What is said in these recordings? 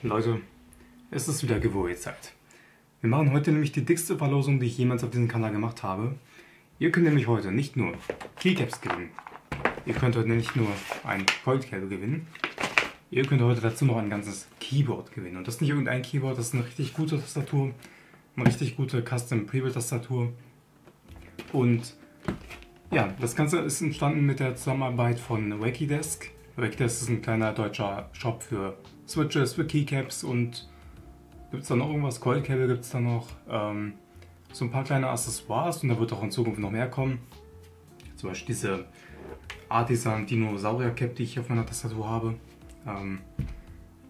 Leute, es ist wieder Giveaway-Zeit. Wir machen heute nämlich die dickste Verlosung, die ich jemals auf diesem Kanal gemacht habe. Ihr könnt nämlich heute nicht nur Keycaps gewinnen, ihr könnt heute nicht nur ein Cold Cable gewinnen, ihr könnt heute dazu noch ein ganzes Keyboard gewinnen. Und das ist nicht irgendein Keyboard, das ist eine richtig gute Tastatur, eine richtig gute Custom Prebuild-Tastatur. Und ja, das Ganze ist entstanden mit der Zusammenarbeit von Wakydesk. Wakydesk ist ein kleiner deutscher Shop für Switches, für Keycaps und gibt es da noch irgendwas? Cold Cable gibt es da noch. So ein paar kleine Accessoires und da wird auch in Zukunft noch mehr kommen. Zum Beispiel diese Artisan Dinosaurier Cap, die ich auf meiner Tastatur habe.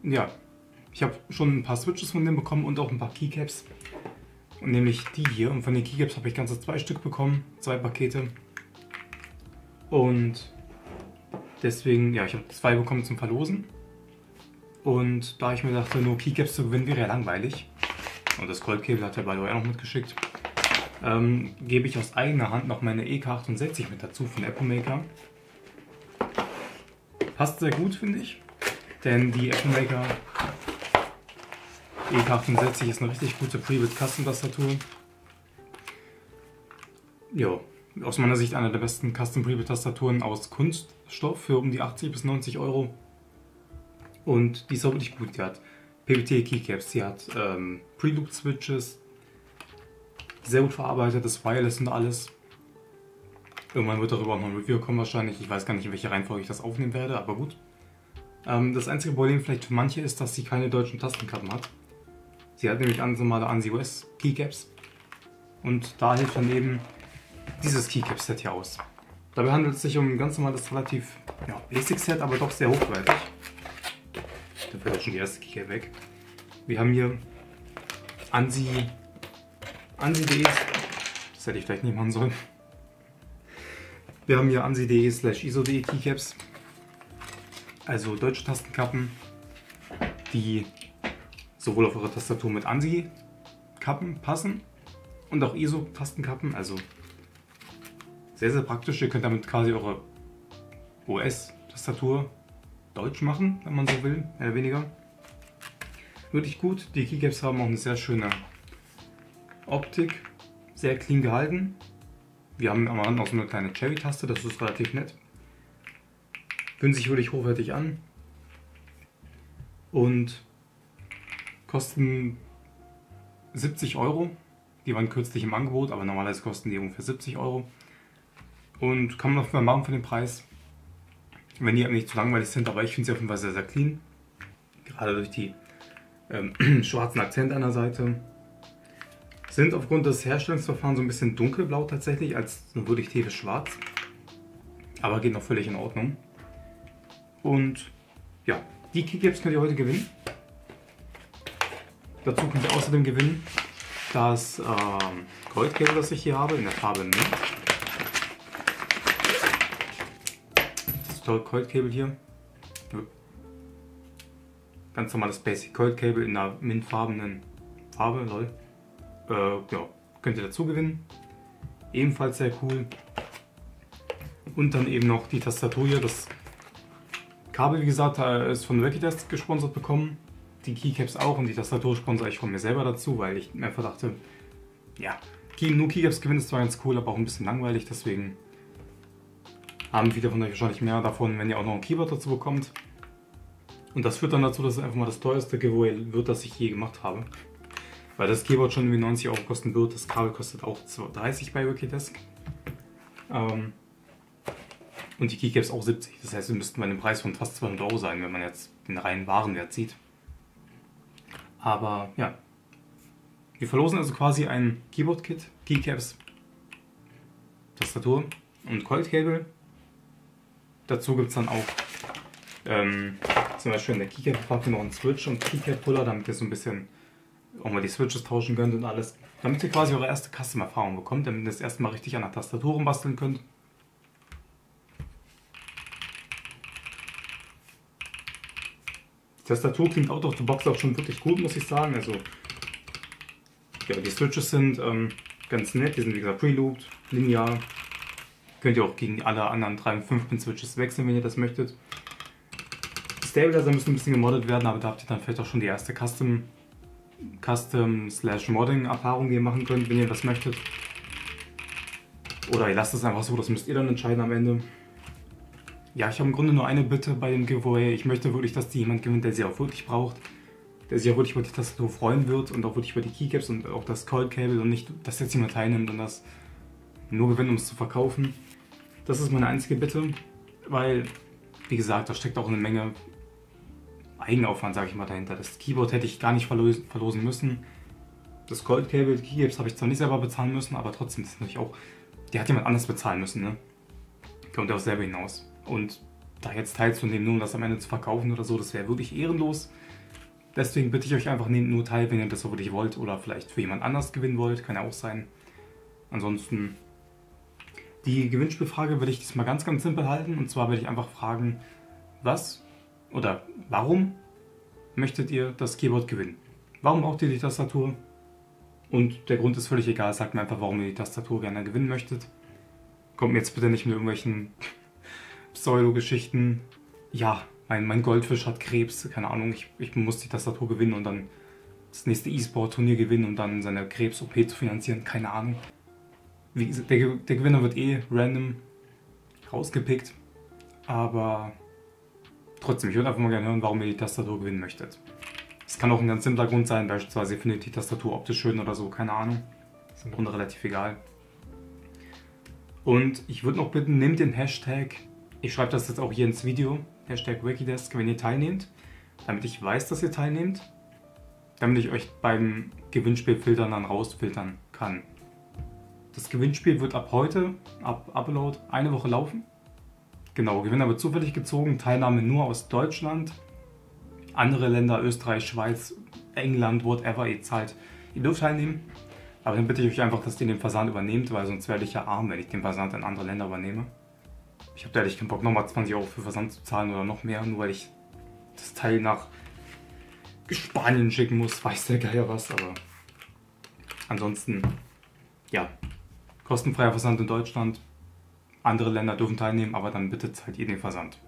Ja, ich habe schon ein paar Switches von denen bekommen und auch ein paar Keycaps. Und nämlich die hier. Und von den Keycaps habe ich ganze 2 Stück bekommen, 2 Pakete. Und deswegen, ja, ich habe 2 bekommen zum Verlosen. Und da ich mir dachte, nur Keycaps zu gewinnen wäre ja langweilig. Und das Cold Cable hat ja bei auch noch mitgeschickt. Gebe ich aus eigener Hand noch meine EK68 mit dazu von Apple-Maker. Passt sehr gut, finde ich. Denn die Apple-Maker EK68 ist eine richtig gute Prebuild-Custom-Tastatur. Ja, aus meiner Sicht eine der besten Custom Prebuild-Tastaturen aus Kunststoff für um die 80 bis 90 Euro. Und die ist auch wirklich gut. Die hat PBT Keycaps, die hat Preloop Switches, sehr gut verarbeitetes Wireless und alles. Irgendwann wird darüber auch noch ein Review kommen wahrscheinlich. Ich weiß gar nicht, in welcher Reihenfolge ich das aufnehmen werde, aber gut. Das einzige Problem vielleicht für manche ist, dass sie keine deutschen Tastenkarten hat. Sie hat nämlich ganz normale ANSI US Keycaps. Und da hilft dann eben dieses Keycap-Set hier aus. Dabei handelt es sich um ein ganz normales, relativ Basic-Set, aber doch sehr hochwertig. Da fällt schon die erste Keycap weg. Wir haben hier ANSI-DEs. Das hätte ich vielleicht nicht machen sollen. Wir haben hier ANSI-DE/ISO-DE Keycaps. Also deutsche Tastenkappen, die sowohl auf eure Tastatur mit ANSI-Kappen passen und auch ISO-Tastenkappen. Also sehr, sehr praktisch. Ihr könnt damit quasi eure OS-Tastatur deutsch machen, wenn man so will, mehr oder weniger. Wirklich gut. Die Keycaps haben auch eine sehr schöne Optik, sehr clean gehalten. Wir haben am Rand auch so eine kleine Cherry-Taste, das ist relativ nett. Fühlen sich wirklich hochwertig an und kosten 70 Euro. Die waren kürzlich im Angebot, aber normalerweise kosten die ungefähr 70 Euro. Und kann man auf jeden Fall machen für den Preis, wenn die nicht zu langweilig sind, aber ich finde sie auf jeden Fall sehr, sehr clean. Gerade durch die schwarzen Akzente an der Seite. Sind aufgrund des Herstellungsverfahrens so ein bisschen dunkelblau tatsächlich, als ein wirklich tiefes Schwarz. Aber geht noch völlig in Ordnung. Und ja, die Keycaps könnt ihr heute gewinnen. Dazu könnt ihr außerdem gewinnen das Cold Cable, das ich hier habe, in der Farbe Mint. Das Cold Cable hier. Ganz normales Basic Cold Cable in einer mintfarbenen Farbe, lol. Ja, könnt ihr dazu gewinnen. Ebenfalls sehr cool. Und dann eben noch die Tastatur hier. Das Kabel, wie gesagt, ist von Wakydesk gesponsert bekommen. Die Keycaps auch und die Tastatur sponsere ich von mir selber dazu, weil ich mir einfach dachte, ja, nur Keycaps gewinnen ist zwar ganz cool, aber auch ein bisschen langweilig. Deswegen haben viele von euch wahrscheinlich mehr davon, wenn ihr auch noch ein Keyboard dazu bekommt. Und das führt dann dazu, dass es einfach mal das teuerste Giveaway wird, das ich je gemacht habe. Weil das Keyboard schon irgendwie 90 Euro kosten wird, das Kabel kostet auch 30 bei Wakydesk. Und die Keycaps auch 70. Das heißt, wir müssten bei einem Preis von fast 200 Euro sein, wenn man jetzt den reinen Warenwert sieht. Aber ja, wir verlosen also quasi ein Keyboard-Kit, Keycaps, Tastatur und Cold Cable. Dazu gibt es dann auch zum Beispiel in der Keycap-Pappe noch einen Switch und Keycap-Puller, damit ihr so ein bisschen auch mal die Switches tauschen könnt und alles. Damit ihr quasi eure erste Custom-Erfahrung bekommt, damit ihr das erste Mal richtig an der Tastatur rumbasteln könnt. Die Tastatur klingt out of the box auch schon wirklich gut, muss ich sagen. Also, ja, die Switches sind ganz nett. Die sind wie gesagt prelooped, linear. Könnt ihr auch gegen alle anderen 3 und 5 Pin Switches wechseln, wenn ihr das möchtet. Das Stabilizer müssen ein bisschen gemoddet werden, aber da habt ihr dann vielleicht auch schon die erste Custom/Modding-Erfahrung, die ihr machen könnt, wenn ihr das möchtet. Oder ihr lasst es einfach so, das müsst ihr dann entscheiden am Ende. Ja, ich habe im Grunde nur eine Bitte bei dem Giveaway. Ich möchte wirklich, dass die jemand gewinnt, der sie auch wirklich braucht. Der sich auch wirklich über die Tastatur freuen wird und auch wirklich über die Keycaps und auch das Cold Cable und nicht, dass jetzt jemand teilnimmt und das nur gewinnt, um es zu verkaufen. Das ist meine einzige Bitte, weil, wie gesagt, da steckt auch eine Menge Eigenaufwand, sage ich mal, dahinter. Das Keyboard hätte ich gar nicht verlosen müssen. Das Cold Cable, die Keycaps habe ich zwar nicht selber bezahlen müssen, aber trotzdem ist es natürlich auch, die hat jemand anders bezahlen müssen, ne? Kommt ja auch selber hinaus. Und da jetzt teilzunehmen, nur um das am Ende zu verkaufen oder so, das wäre wirklich ehrenlos. Deswegen bitte ich euch einfach, nehmt nur teil, wenn ihr das so wirklich wollt oder vielleicht für jemand anders gewinnen wollt, kann ja auch sein. Ansonsten, die Gewinnspielfrage werde ich diesmal ganz, ganz simpel halten. Und zwar werde ich einfach fragen, was oder warum möchtet ihr das Keyboard gewinnen? Warum braucht ihr die Tastatur? Und der Grund ist völlig egal, sagt mir einfach, warum ihr die Tastatur gerne gewinnen möchtet. Kommt mir jetzt bitte nicht mit irgendwelchen Pseudo-Geschichten. Ja, mein Goldfisch hat Krebs, keine Ahnung, ich muss die Tastatur gewinnen und dann das nächste E-Sport-Turnier gewinnen, um dann seine Krebs-OP zu finanzieren, keine Ahnung. Wie gesagt, der Gewinner wird eh random rausgepickt, aber trotzdem, ich würde einfach mal gerne hören, warum ihr die Tastatur gewinnen möchtet. Es kann auch ein ganz simpler Grund sein, beispielsweise ihr findet die Tastatur optisch schön oder so, keine Ahnung. Ist im Grunde relativ egal. Und ich würde noch bitten, nehmt den Hashtag, ich schreibe das jetzt auch hier ins Video, Hashtag Wikidesk, wenn ihr teilnehmt, damit ich weiß, dass ihr teilnehmt, damit ich euch beim Gewinnspielfiltern dann rausfiltern kann. Das Gewinnspiel wird ab heute, ab Upload, eine Woche laufen. Genau, Gewinner wird zufällig gezogen, Teilnahme nur aus Deutschland. Andere Länder, Österreich, Schweiz, England, whatever, ihr zahlt, ihr dürft teilnehmen. Aber dann bitte ich euch einfach, dass ihr den Versand übernehmt, weil sonst werde ich ja arm, wenn ich den Versand in andere Länder übernehme. Ich habe da ehrlich keinen Bock, nochmal 20 Euro für Versand zu zahlen oder noch mehr, nur weil ich das Teil nach Spanien schicken muss, weiß der Geier was, aber ansonsten, ja, kostenfreier Versand in Deutschland. Andere Länder dürfen teilnehmen, aber dann bitte zahlt ihr den Versand.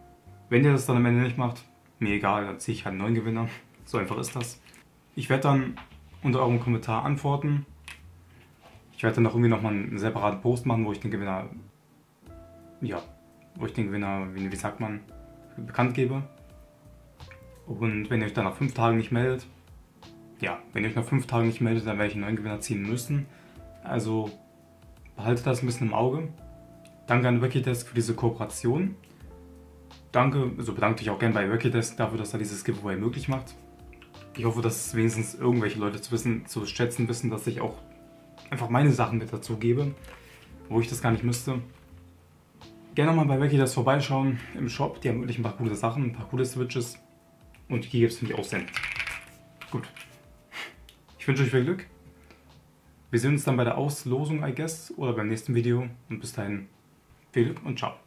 Wenn ihr das dann am Ende nicht macht, mir egal, dann ziehe ich halt einen neuen Gewinner. So einfach ist das. Ich werde dann unter eurem Kommentar antworten. Ich werde dann auch irgendwie nochmal einen separaten Post machen, wo ich den Gewinner, ja, wie sagt man, bekannt gebe. Und wenn ihr euch dann nach 5 Tagen nicht meldet, ja, wenn ihr euch nach 5 Tagen nicht meldet, dann werde ich einen neuen Gewinner ziehen müssen. Also behaltet das ein bisschen im Auge. Danke an Wikidesk für diese Kooperation. Danke, also bedanke dich auch gerne bei Wikidesk dafür, dass er dieses Giveaway möglich macht. Ich hoffe, dass wenigstens irgendwelche Leute zu schätzen wissen, dass ich auch einfach meine Sachen mit dazu gebe, wo ich das gar nicht müsste. Gerne mal bei Wikidesk vorbeischauen im Shop, die haben wirklich ein paar coole Sachen, ein paar coole Switches und die Keycaps finde ich auch sehr nett. Gut, ich wünsche euch viel Glück. Wir sehen uns dann bei der Auslosung, I guess, oder beim nächsten Video und bis dahin viel Glück und ciao.